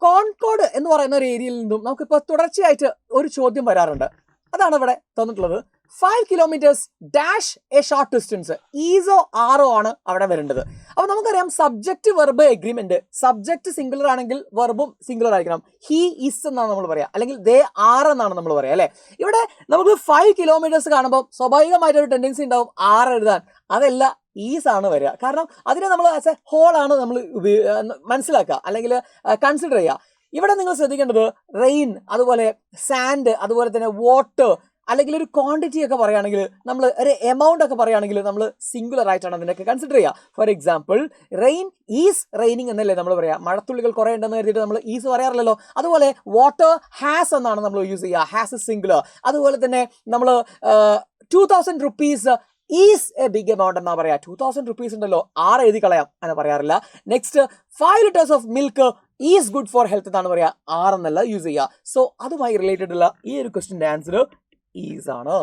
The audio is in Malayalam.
കോൺകോഡ് എന്ന് പറയുന്ന ഒരു ഏരിയയിൽ നിന്നും നമുക്കിപ്പോൾ തുടർച്ചയായിട്ട് ഒരു ചോദ്യം വരാറുണ്ട്. അതാണ് ഇവിടെ തന്നിട്ടുള്ളത്. 5 kilometres dash a short distance, ഈസോ ആറോ ആണ് അവിടെ വരേണ്ടത്. അപ്പൊ നമുക്കറിയാം subject verb agreement, subject singular ആണെങ്കിൽ വെർബും സിംഗുലർ ആയിരിക്കണം. ഹി ഈസ് എന്നാണ് നമ്മൾ പറയാ, അല്ലെങ്കിൽ ദേ ആർ എന്നാണ് നമ്മൾ പറയാ അല്ലെ. ഇവിടെ നമുക്ക് 5 കിലോമീറ്റേഴ്സ് കാണുമ്പോൾ സ്വാഭാവികമായിട്ട് ഒരു ടെൻഡൻസി ഉണ്ടാവും ആർ എഴുതാൻ. അതല്ല, ഈസ് ആണ് വരിക. കാരണം അതിനെ നമ്മൾ ആസ് എ ഹോൾ ആണ് നമ്മൾ മനസ്സിലാക്കുക അല്ലെങ്കിൽ കൺസിഡർ ചെയ്യുക. ഇവിടെ നിങ്ങൾ ശ്രദ്ധിക്കേണ്ടത് റെയിൻ, അതുപോലെ സാൻഡ്, അതുപോലെ തന്നെ വാട്ടർ, അല്ലെങ്കിൽ ഒരു ക്വാണ്ടിറ്റി ഒക്കെ പറയുകയാണെങ്കിൽ, നമ്മൾ ഒരു എമൗണ്ട് ഒക്കെ പറയുകയാണെങ്കിൽ നമ്മൾ സിംഗുലർ ആയിട്ടാണ് അതിനൊക്കെ കൺസിഡർ ചെയ്യുക. For example, rain is raining എന്നല്ലേ നമ്മൾ പറയാം. മഴത്തുള്ളികൾ കുറേ ഉണ്ടെന്ന് കരുതിയിട്ട് നമ്മൾ ഈസ് പറയാറില്ലല്ലോ. അതുപോലെ വാട്ടർ ഹാസ് എന്നാണ് നമ്മൾ യൂസ് ചെയ്യുക, ഹാസ് ഇസ് സിംഗുലർ. അതുപോലെ തന്നെ നമ്മൾ 2000 rupees is a big amount എന്നാ പറയാ. 2000 rupees ഉണ്ടല്ലോ, 6 എഴുതി കളയാം അങ്ങനെ പറയാറില്ല. Next 5 liters of milk is good for health എന്നാണ് പറയാ, 6 എന്നല്ല യൂസ് ചെയ്യുക. സോ അതുമായി റിലേറ്റഡ് ഉള്ള ഈ ഒരു ക്വസ്റ്റിന്റെ ആൻസർ ഈസ് ആണ്.